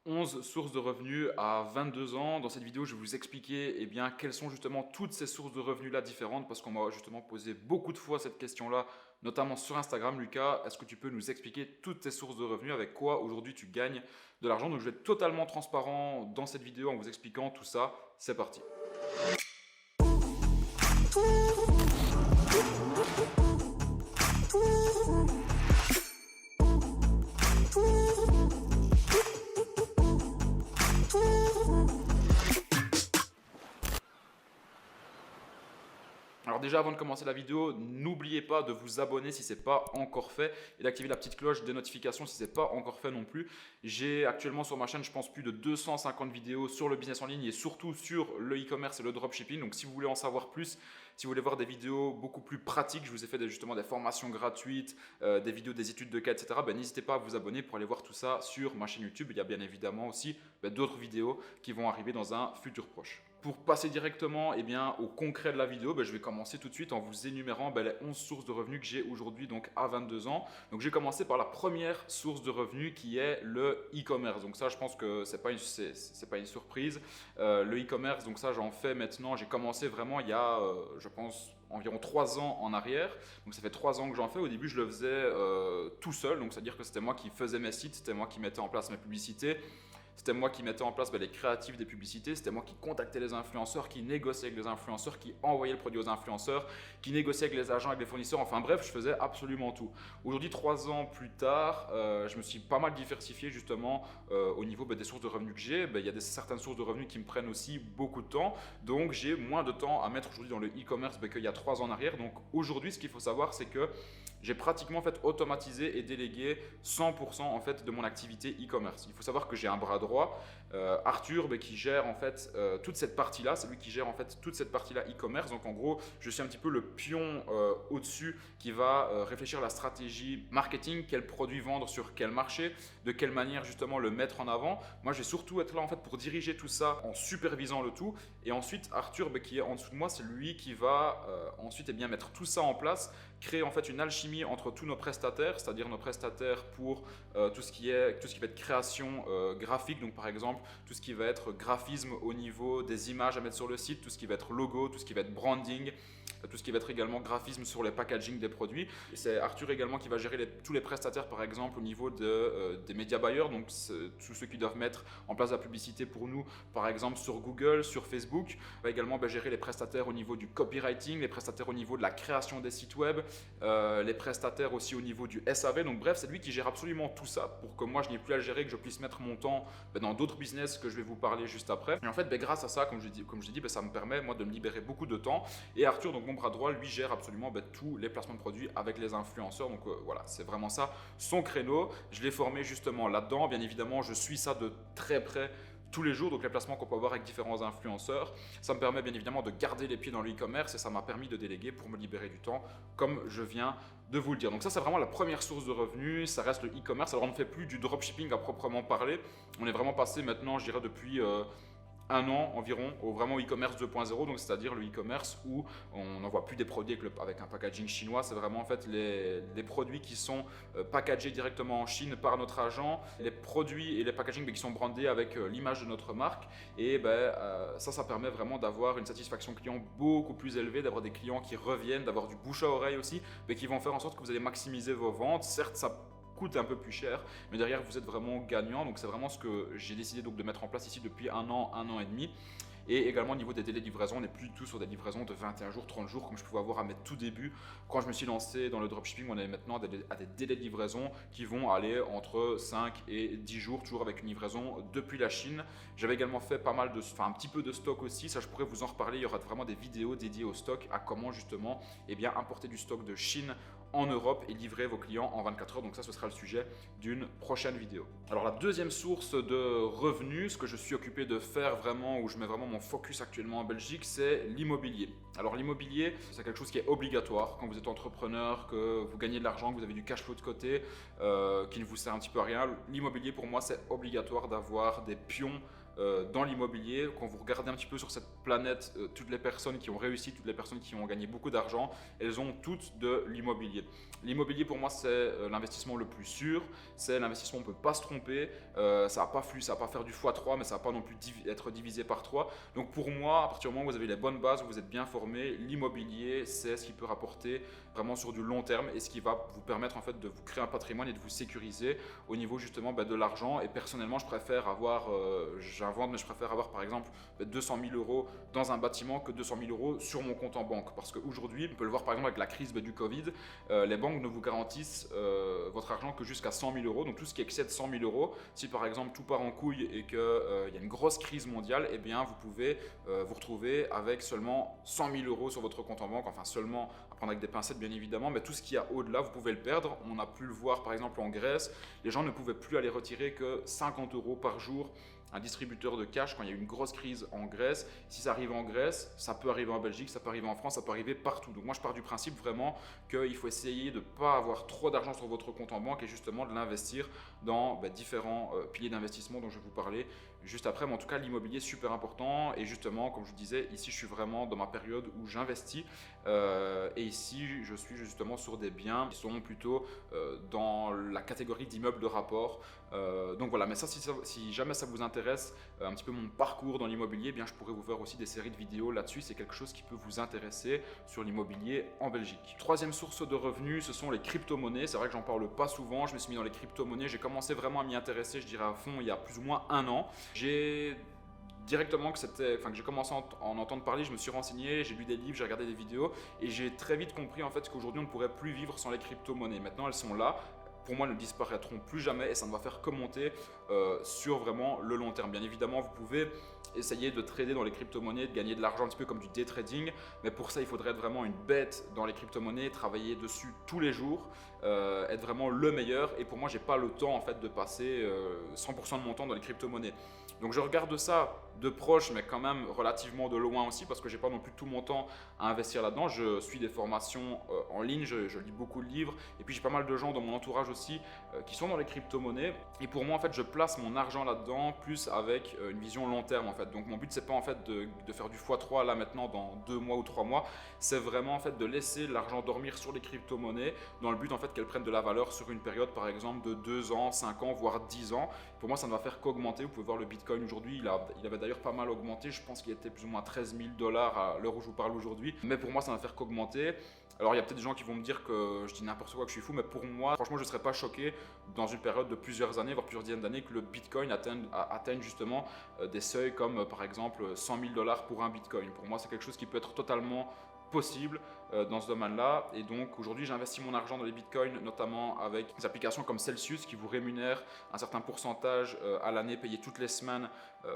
11 sources de revenus à 22 ans. Dans cette vidéo, je vais vous expliquer quelles sont justement toutes ces sources de revenus-là différentes parce qu'on m'a justement posé beaucoup de fois cette question-là, notamment sur Instagram. Lucas, est-ce que tu peux nous expliquer toutes tes sources de revenus, avec quoi aujourd'hui tu gagnes de l'argent? Donc je vais être totalement transparent dans cette vidéo en vous expliquant tout ça. C'est parti. Alors déjà, avant de commencer la vidéo, n'oubliez pas de vous abonner si ce n'est pas encore fait et d'activer la petite cloche des notifications si ce n'est pas encore fait non plus. J'ai actuellement sur ma chaîne, je pense, plus de 250 vidéos sur le business en ligne et surtout sur le e-commerce et le dropshipping. Donc si vous voulez en savoir plus, si vous voulez voir des vidéos beaucoup plus pratiques, je vous ai fait justement des formations gratuites, des vidéos des études de cas, etc. N'hésitez pas à vous abonner pour aller voir tout ça sur ma chaîne YouTube. Il y a bien évidemment aussi d'autres vidéos qui vont arriver dans un futur proche. Pour passer directement au concret de la vidéo, je vais commencer tout de suite en vous énumérant les 11 sources de revenus que j'ai aujourd'hui donc à 22 ans. Donc j'ai commencé par la première source de revenus qui est le e-commerce. Donc ça, je pense que c'est pas une surprise. Le e-commerce, donc ça j'en fais maintenant. J'ai commencé vraiment il y a, je pense, environ 3 ans en arrière. Donc ça fait 3 ans que j'en fais. Au début, je le faisais tout seul. Donc c'est-à-dire que c'était moi qui faisais mes sites, c'était moi qui mettais en place mes publicités. C'était moi qui mettais en place les créatifs des publicités, c'était moi qui contactais les influenceurs, qui négociais avec les influenceurs, qui envoyait le produit aux influenceurs, qui négociait avec les agents, avec les fournisseurs, enfin bref, je faisais absolument tout. Aujourd'hui, 3 ans plus tard, je me suis pas mal diversifié justement au niveau des sources de revenus que j'ai. Il y a certaines sources de revenus qui me prennent aussi beaucoup de temps, donc j'ai moins de temps à mettre aujourd'hui dans le e-commerce qu'il y a 3 ans en arrière. Donc aujourd'hui, ce qu'il faut savoir, c'est que j'ai pratiquement automatisé et délégué 100% de mon activité e-commerce. Il faut savoir que j'ai un bras droit, Arthur, qui gère toute cette partie-là. C'est lui qui gère toute cette partie-là e-commerce. Donc en gros, je suis un petit peu le pion au-dessus qui va réfléchir à la stratégie marketing, quel produit vendre sur quel marché, de quelle manière justement le mettre en avant. Moi, je vais surtout être là pour diriger tout ça en supervisant le tout. Et ensuite, Arthur, qui est en dessous de moi, c'est lui qui va ensuite mettre tout ça en place, créer une alchimie entre tous nos prestataires, c'est-à-dire nos prestataires pour tout ce qui va être création graphique, donc par exemple tout ce qui va être graphisme au niveau des images à mettre sur le site, tout ce qui va être logo, tout ce qui va être branding, tout ce qui va être également graphisme sur les packaging des produits. C'est Arthur également qui va gérer tous les prestataires par exemple au niveau des médias buyers, donc tous ceux qui doivent mettre en place la publicité pour nous par exemple sur Google, sur Facebook. Il va également gérer les prestataires au niveau du copywriting, les prestataires au niveau de la création des sites web, les prestataires aussi au niveau du SAV. Donc bref, c'est lui qui gère absolument tout ça pour que moi je n'ai plus à le gérer, que je puisse mettre mon temps dans d'autres business que je vais vous parler juste après. Et en fait, grâce à ça, comme je dis, ça me permet moi de me libérer beaucoup de temps. Et Arthur, donc mon bras droit, lui gère absolument tous les placements de produits avec les influenceurs. Donc voilà, c'est vraiment ça son créneau. Je l'ai formé justement là-dedans. Bien évidemment, je suis ça de très près tous les jours, donc les placements qu'on peut avoir avec différents influenceurs. Ça me permet bien évidemment de garder les pieds dans le e-commerce et ça m'a permis de déléguer pour me libérer du temps, comme je viens de vous le dire. Donc ça, c'est vraiment la première source de revenus, ça reste le e-commerce. Alors on ne fait plus du dropshipping à proprement parler, on est vraiment passé maintenant, je dirais depuis un an environ au vraiment e-commerce 2.0, donc c'est-à-dire le e-commerce où on n'envoie plus des produits avec un packaging chinois. C'est vraiment les produits qui sont packagés directement en Chine par notre agent, les produits et les packaging qui sont brandés avec l'image de notre marque. Et ça permet vraiment d'avoir une satisfaction client beaucoup plus élevée, d'avoir des clients qui reviennent, d'avoir du bouche à oreille aussi, mais qui vont faire en sorte que vous allez maximiser vos ventes. Certes, ça coûte un peu plus cher, mais derrière vous êtes vraiment gagnant. Donc c'est vraiment ce que j'ai décidé de mettre en place ici depuis un an et demi. Et également au niveau des délais de livraison, on n'est plus du tout sur des livraisons de 21 jours, 30 jours comme je pouvais avoir à mes tout débuts. Quand je me suis lancé dans le dropshipping, on est maintenant à des délais de livraison qui vont aller entre 5 et 10 jours, toujours avec une livraison depuis la Chine. J'avais également fait un petit peu de stock aussi, ça je pourrais vous en reparler. Il y aura vraiment des vidéos dédiées au stock, à comment justement importer du stock de Chine en Europe et livrer vos clients en 24 heures. Donc ça, ce sera le sujet d'une prochaine vidéo. Alors la deuxième source de revenus, ce que je suis occupé de faire vraiment, où je mets vraiment mon focus actuellement en Belgique, c'est l'immobilier. Alors l'immobilier, c'est quelque chose qui est obligatoire quand vous êtes entrepreneur, que vous gagnez de l'argent, que vous avez du cash flow de côté, qui ne vous sert un petit peu à rien. L'immobilier pour moi, c'est obligatoire d'avoir des pions dans l'immobilier, quand vous regardez un petit peu sur cette planète, toutes les personnes qui ont réussi, toutes les personnes qui ont gagné beaucoup d'argent, elles ont toutes de l'immobilier. L'immobilier pour moi c'est l'investissement le plus sûr, c'est l'investissement où on ne peut pas se tromper, ça va pas faire du x3 mais ça va pas non plus être divisé par 3. Donc pour moi, à partir du moment où vous avez les bonnes bases, où vous êtes bien formé, l'immobilier c'est ce qui peut rapporter vraiment sur du long terme et ce qui va vous permettre en fait de vous créer un patrimoine et de vous sécuriser au niveau justement de l'argent. Et personnellement je préfère avoir, j'invente, mais je préfère avoir par exemple 200 000 euros dans un bâtiment que 200 000 euros sur mon compte en banque, parce qu'aujourd'hui on peut le voir par exemple avec la crise du Covid, les banques ne vous garantissent votre argent que jusqu'à 100 000 euros. Donc tout ce qui excède 100 000 euros, si par exemple tout part en couille et qu'il y a une grosse crise mondiale, eh bien vous pouvez vous retrouver avec seulement 100 000 euros sur votre compte en banque, enfin seulement à prendre avec des pincettes bien évidemment, mais tout ce qu'il y a au-delà vous pouvez le perdre. On a pu le voir par exemple en Grèce, les gens ne pouvaient plus aller retirer que 50 euros par jour un distributeur de cash quand il y a eu une grosse crise en Grèce. Si ça arrive en Grèce, ça peut arriver en Belgique, ça peut arriver en France, ça peut arriver partout. Donc moi je pars du principe vraiment qu'il faut essayer de ne pas avoir trop d'argent sur votre compte en banque et justement de l'investir dans différents piliers d'investissement dont je vais vous parler juste après. Mais en tout cas l'immobilier est super important et justement comme je vous disais, ici je suis vraiment dans ma période où j'investis et ici je suis justement sur des biens qui sont plutôt dans la catégorie d'immeubles de rapport. Donc voilà, mais ça si jamais ça vous intéresse, un petit peu mon parcours dans l'immobilier, eh bien je pourrais vous faire aussi des séries de vidéos là-dessus. C'est quelque chose qui peut vous intéresser sur l'immobilier en Belgique. Troisième source de revenus, ce sont les crypto-monnaies. C'est vrai que j'en parle pas souvent, je me suis mis dans les crypto-monnaies, j'ai commencé vraiment à m'y intéresser, je dirais à fond, il y a plus ou moins un an. J'ai directement que j'ai commencé à en entendre parler, je me suis renseigné, j'ai lu des livres, j'ai regardé des vidéos et j'ai très vite compris en fait qu'aujourd'hui on ne pourrait plus vivre sans les crypto-monnaies. Maintenant elles sont là, pour moi, ne disparaîtront plus jamais et ça ne va faire que monter sur vraiment le long terme. Bien évidemment, vous pouvez essayer de trader dans les crypto-monnaies, de gagner de l'argent un petit peu comme du day trading, mais pour ça, il faudrait être vraiment une bête dans les crypto-monnaies, travailler dessus tous les jours, être vraiment le meilleur. Et pour moi, j'ai pas le temps en fait de passer 100% de mon temps dans les crypto-monnaies. Donc je regarde ça de proche, mais quand même relativement de loin aussi, parce que j'ai pas non plus tout mon temps à investir là-dedans. Je suis des formations en ligne, je lis beaucoup de livres, et puis j'ai pas mal de gens dans mon entourage aussi qui sont dans les crypto-monnaies. Et pour moi, en fait, je place mon argent là-dedans, plus avec une vision long terme, en fait. Donc mon but, c'est pas en fait de faire du x3 là maintenant dans 2 mois ou 3 mois. C'est vraiment en fait de laisser l'argent dormir sur les crypto-monnaies, dans le but en fait qu'elles prennent de la valeur sur une période, par exemple, de 2 ans, 5 ans, voire 10 ans. Pour moi, ça ne va faire qu'augmenter. Vous pouvez voir le Bitcoin aujourd'hui, il avait d'ailleurs pas mal augmenté. Je pense qu'il était plus ou moins 13 000 $ à l'heure où je vous parle aujourd'hui. Mais pour moi, ça ne va faire qu'augmenter. Alors, il y a peut-être des gens qui vont me dire que je dis n'importe quoi, que je suis fou. Mais pour moi, franchement, je ne serais pas choqué dans une période de plusieurs années, voire plusieurs dizaines d'années, que le Bitcoin atteigne justement des seuils comme par exemple 100 000 $ pour un Bitcoin. Pour moi, c'est quelque chose qui peut être totalement possible dans ce domaine-là. Et donc aujourd'hui, j'investis mon argent dans les bitcoins, notamment avec des applications comme Celsius qui vous rémunèrent un certain pourcentage à l'année payé toutes les semaines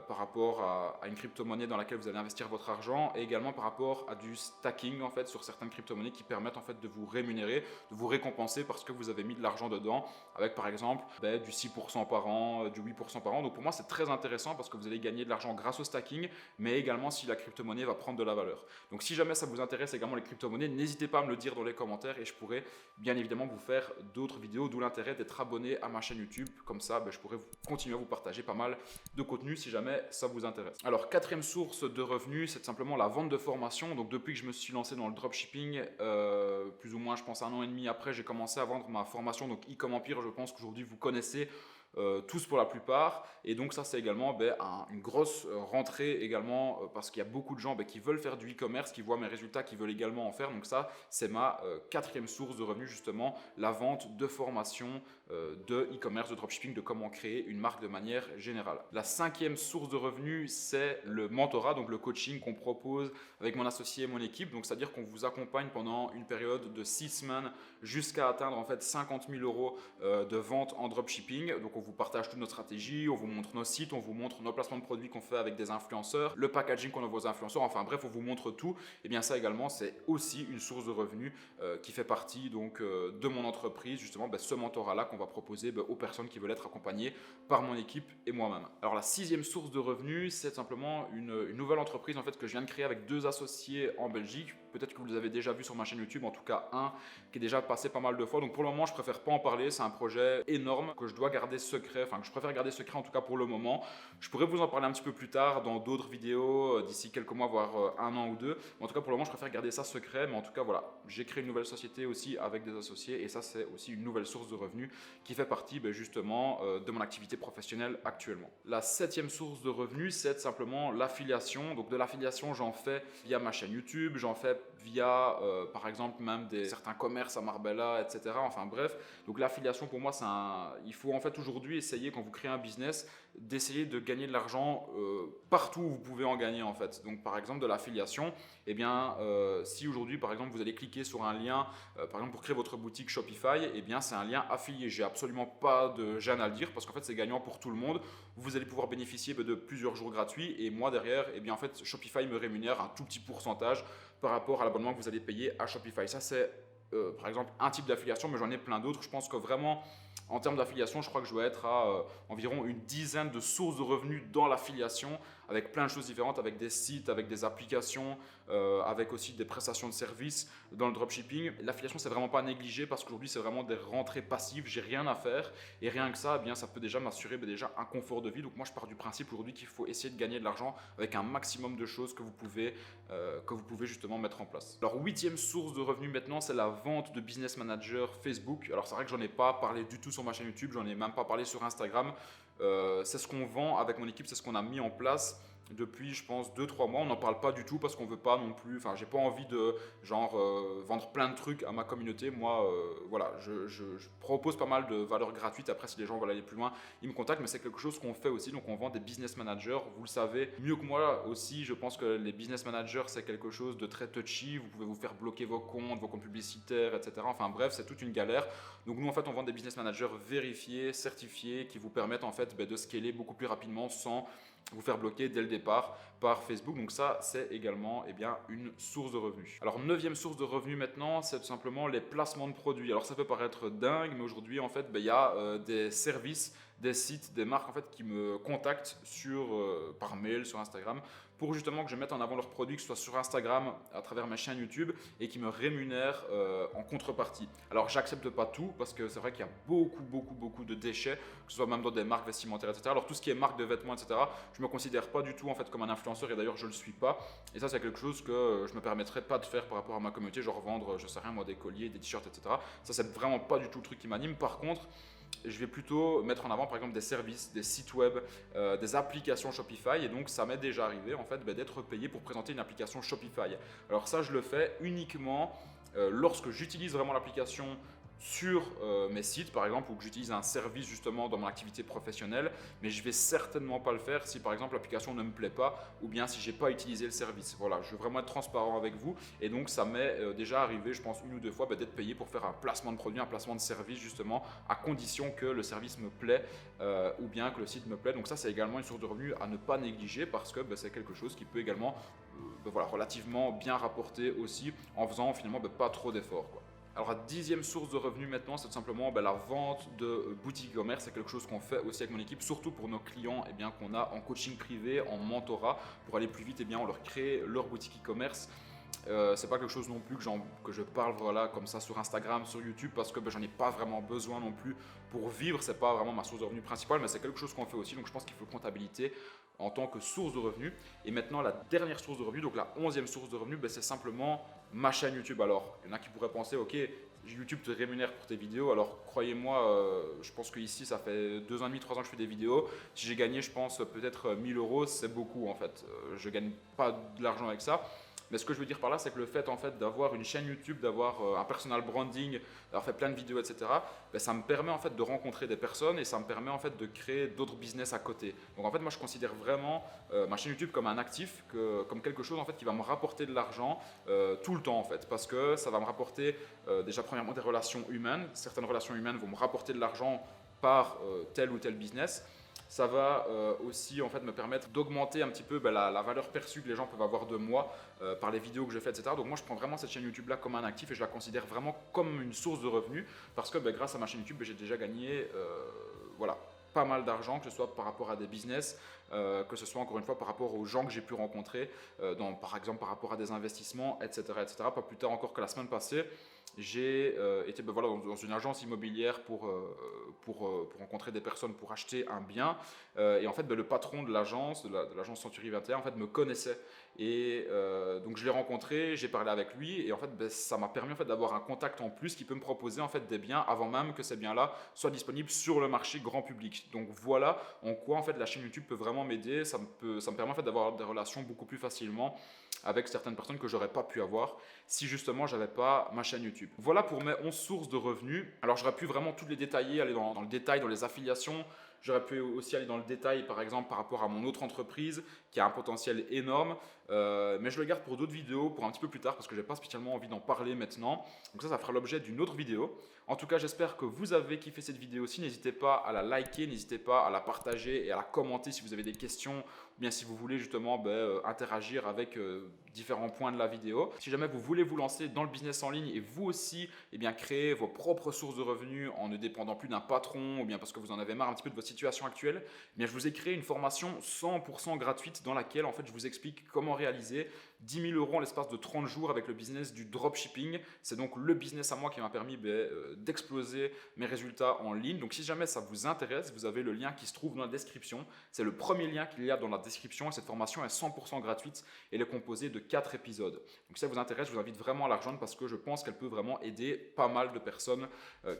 par rapport à une crypto-monnaie dans laquelle vous allez investir votre argent, et également par rapport à du stacking en fait sur certaines crypto-monnaies qui permettent en fait de vous rémunérer, de vous récompenser parce que vous avez mis de l'argent dedans, avec par exemple du 6% par an, du 8% par an. Donc pour moi, c'est très intéressant parce que vous allez gagner de l'argent grâce au stacking, mais également si la crypto-monnaie va prendre de la valeur. Donc si jamais ça vous intéresse également les crypto-monnaies, n'hésitez pas à me le dire dans les commentaires et je pourrai bien évidemment vous faire d'autres vidéos, d'où l'intérêt d'être abonné à ma chaîne YouTube. Comme ça, je pourrai continuer à vous partager pas mal de contenu si jamais ça vous intéresse. Alors, quatrième source de revenus, c'est simplement la vente de formation. Donc depuis que je me suis lancé dans le dropshipping, plus ou moins je pense 1 an et demi après, j'ai commencé à vendre ma formation, donc e-com Empire. Je pense qu'aujourd'hui vous connaissez tous pour la plupart, et donc ça c'est également une grosse rentrée également parce qu'il y a beaucoup de gens qui veulent faire du e-commerce, qui voient mes résultats, qui veulent également en faire. Donc ça c'est ma quatrième source de revenus, justement la vente de formation de e-commerce, de dropshipping, de comment créer une marque de manière générale. La cinquième source de revenus, c'est le mentorat, donc le coaching qu'on propose avec mon associé et mon équipe. Donc c'est-à-dire qu'on vous accompagne pendant une période de 6 semaines jusqu'à atteindre en fait 50 000 € de vente en dropshipping. Donc on vous partage toute notre stratégie, on vous montre nos sites, on vous montre nos placements de produits qu'on fait avec des influenceurs, le packaging qu'on envoie aux influenceurs, enfin bref, on vous montre tout. Et bien ça également, c'est aussi une source de revenus qui fait partie donc de mon entreprise, justement ce mentorat-là qu'on va proposer aux personnes qui veulent être accompagnées par mon équipe et moi-même. Alors la sixième source de revenus, c'est simplement une nouvelle entreprise en fait que je viens de créer avec 2 associés en Belgique. Peut-être que vous les avez déjà vus sur ma chaîne YouTube, en tout cas un qui est déjà passé pas mal de fois. Donc pour le moment, je préfère pas en parler, c'est un projet énorme que je dois garder seul secret, enfin que je préfère garder secret en tout cas pour le moment. Je pourrais vous en parler un petit peu plus tard dans d'autres vidéos, d'ici quelques mois, voire un an ou deux. Mais en tout cas, pour le moment, je préfère garder ça secret. Mais en tout cas, voilà, j'ai créé une nouvelle société aussi avec des associés. Et ça, c'est aussi une nouvelle source de revenus qui fait partie justement de mon activité professionnelle actuellement. La septième source de revenus, c'est simplement l'affiliation. Donc de l'affiliation, j'en fais via ma chaîne YouTube, j'en fais via par exemple même certains commerces à Marbella, etc. Enfin bref, donc l'affiliation pour moi, il faut en fait aujourd'hui essayer, quand vous créez un business, d'essayer de gagner de l'argent partout où vous pouvez en gagner en fait. Donc par exemple de l'affiliation, eh bien si aujourd'hui par exemple vous allez cliquer sur un lien par exemple pour créer votre boutique Shopify, eh bien c'est un lien affilié. J'ai absolument pas de gêne à le dire parce qu'en fait c'est gagnant pour tout le monde. Vous allez pouvoir bénéficier de plusieurs jours gratuits et moi derrière, eh bien en fait Shopify me rémunère un tout petit pourcentage par rapport à l'abonnement que vous allez payer à Shopify. Ça c'est par exemple un type d'affiliation, mais j'en ai plein d'autres. Je pense que vraiment en termes d'affiliation, je crois que je dois être à environ une dizaine de sources de revenus dans l'affiliation, avec plein de choses différentes, avec des sites, avec des applications, avec aussi des prestations de services dans le dropshipping. L'affiliation, c'est vraiment pas négligé parce qu'aujourd'hui, c'est vraiment des rentrées passives. J'ai rien à faire et rien que ça, eh bien, ça peut déjà m'assurer déjà un confort de vie. Donc moi, je pars du principe aujourd'hui qu'il faut essayer de gagner de l'argent avec un maximum de choses que vous pouvez justement mettre en place. Alors, huitième source de revenus maintenant, c'est la vente de business manager Facebook. Alors, c'est vrai que j'en ai pas parlé du tout sur ma chaîne YouTube, j'en ai même pas parlé sur Instagram. C'est ce qu'on vend avec mon équipe, c'est ce qu'on a mis en place depuis je pense 2-3 mois. On n'en parle pas du tout parce qu'on veut pas non plus, enfin j'ai pas envie de vendre plein de trucs à ma communauté. Moi voilà, je propose pas mal de valeurs gratuites. Après si les gens veulent aller plus loin, ils me contactent, mais c'est quelque chose qu'on fait aussi. Donc on vend des business managers, vous le savez mieux que moi aussi. Je pense que les business managers c'est quelque chose de très touchy. Vous pouvez vous faire bloquer vos comptes publicitaires, etc. Enfin bref, c'est toute une galère. Donc nous en fait on vend des business managers vérifiés, certifiés, qui vous permettent en fait de scaler beaucoup plus rapidement sans vous faire bloquer dès le départ par Facebook. Donc ça, c'est également une source de revenus. Alors, neuvième source de revenus maintenant, c'est tout simplement les placements de produits. Alors, ça peut paraître dingue, mais aujourd'hui, en fait, il y a des services, des sites, des marques en fait, qui me contactent par mail, sur Instagram, pour justement que je mette en avant leurs produits, que ce soit sur Instagram, à travers ma chaîne YouTube, et qui me rémunèrent en contrepartie. Alors, j'accepte pas tout, parce que c'est vrai qu'il y a beaucoup de déchets, que ce soit même dans des marques vestimentaires, etc. Alors, tout ce qui est marque de vêtements, etc., je me considère pas du tout en fait comme un influenceur, et d'ailleurs je le suis pas. Et ça c'est quelque chose que je me permettrais pas de faire par rapport à ma communauté, genre vendre, je sais rien moi, des colliers, des t-shirts, etc. Ça c'est vraiment pas du tout le truc qui m'anime. Par contre, je vais plutôt mettre en avant par exemple des services, des sites web, des applications Shopify, et donc ça m'est déjà arrivé en fait d'être payé pour présenter une application Shopify. Alors ça je le fais uniquement lorsque j'utilise vraiment l'application sur mes sites par exemple, ou que j'utilise un service justement dans mon activité professionnelle, mais je vais certainement pas le faire si par exemple l'application ne me plaît pas, ou bien si j'ai pas utilisé le service. Voilà, je veux vraiment être transparent avec vous, et donc ça m'est déjà arrivé je pense une ou deux fois d'être payé pour faire un placement de produit, un placement de service justement, à condition que le service me plaît ou bien que le site me plaît. Donc ça c'est également une source de revenus à ne pas négliger, parce que c'est quelque chose qui peut également relativement bien rapporter aussi, en faisant finalement pas trop d'efforts, quoi. Alors, la dixième source de revenus maintenant, c'est tout simplement la vente de boutiques e-commerce. C'est quelque chose qu'on fait aussi avec mon équipe, surtout pour nos clients qu'on a en coaching privé, en mentorat. Pour aller plus vite, on leur crée leur boutique e-commerce. C'est pas quelque chose non plus que je parle comme ça sur Instagram, sur YouTube, parce que j'en ai pas vraiment besoin non plus pour vivre. C'est pas vraiment ma source de revenus principale, mais c'est quelque chose qu'on fait aussi. Donc je pense qu'il faut comptabilité en tant que source de revenus. Et maintenant la dernière source de revenus, donc la 11e source de revenus, c'est simplement ma chaîne YouTube. Alors il y en a qui pourraient penser, ok, YouTube te rémunère pour tes vidéos. Alors croyez-moi, je pense qu'ici ça fait 2 ans et demi, 3 ans que je fais des vidéos. Si j'ai gagné, je pense peut-être 1000 euros, c'est beaucoup en fait. Je gagne pas de l'argent avec ça. Mais ce que je veux dire par là, c'est que le fait en fait d'avoir une chaîne YouTube, d'avoir un personal branding, d'avoir fait plein de vidéos, etc., ça me permet en fait de rencontrer des personnes, et ça me permet en fait de créer d'autres business à côté. Donc en fait, moi je considère vraiment ma chaîne YouTube comme un actif, comme quelque chose en fait qui va me rapporter de l'argent tout le temps en fait, parce que ça va me rapporter déjà premièrement des relations humaines. Certaines relations humaines vont me rapporter de l'argent par tel ou tel business. Ça va aussi en fait me permettre d'augmenter un petit peu la valeur perçue que les gens peuvent avoir de moi par les vidéos que je fais, etc. Donc moi je prends vraiment cette chaîne YouTube là comme un actif, et je la considère vraiment comme une source de revenus, parce que grâce à ma chaîne YouTube, j'ai déjà gagné pas mal d'argent, que ce soit par rapport à des business, que ce soit encore une fois par rapport aux gens que j'ai pu rencontrer, par exemple par rapport à des investissements, etc., etc. Pas plus tard encore que la semaine passée, j'ai été voilà, dans une agence immobilière pour rencontrer des personnes pour acheter un bien. Et en fait, le patron de l'agence, de l'agence Century 21, en fait, me connaissait. Et donc je l'ai rencontré, j'ai parlé avec lui et en fait ça m'a permis en fait d'avoir un contact en plus qui peut me proposer en fait des biens avant même que ces biens-là soient disponibles sur le marché grand public. Donc voilà en quoi en fait la chaîne YouTube peut vraiment m'aider. Ça me permet en fait d'avoir des relations beaucoup plus facilement avec certaines personnes que j'aurais pas pu avoir si justement j'avais pas ma chaîne YouTube. Voilà pour mes 11 sources de revenus. Alors j'aurais pu vraiment toutes les détailler, aller dans le détail, dans les affiliations. J'aurais pu aussi aller dans le détail, par exemple, par rapport à mon autre entreprise qui a un potentiel énorme. Mais je le garde pour d'autres vidéos, pour un petit peu plus tard, parce que je n'ai pas spécialement envie d'en parler maintenant. Donc ça fera l'objet d'une autre vidéo. En tout cas, j'espère que vous avez kiffé cette vidéo aussi. N'hésitez pas à la liker, n'hésitez pas à la partager et à la commenter si vous avez des questions ou bien si vous voulez justement interagir avec différents points de la vidéo. Si jamais vous voulez vous lancer dans le business en ligne et vous aussi créer vos propres sources de revenus en ne dépendant plus d'un patron ou bien parce que vous en avez marre un petit peu de votre situation actuelle, je vous ai créé une formation 100% gratuite dans laquelle en fait je vous explique comment réaliser 10 000 € en l'espace de 30 jours avec le business du dropshipping. C'est donc le business à moi qui m'a permis d'exploser mes résultats en ligne. Donc si jamais ça vous intéresse, vous avez le lien qui se trouve dans la description. C'est le premier lien qu'il y a dans la description et cette formation est 100% gratuite et elle est composée de 4 épisodes. Donc si ça vous intéresse, je vous invite vraiment à la rejoindre parce que je pense qu'elle peut vraiment aider pas mal de personnes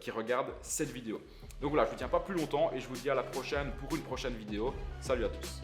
qui regardent cette vidéo. Donc voilà, je ne vous tiens pas plus longtemps et je vous dis à la prochaine pour une prochaine vidéo. Salut à tous.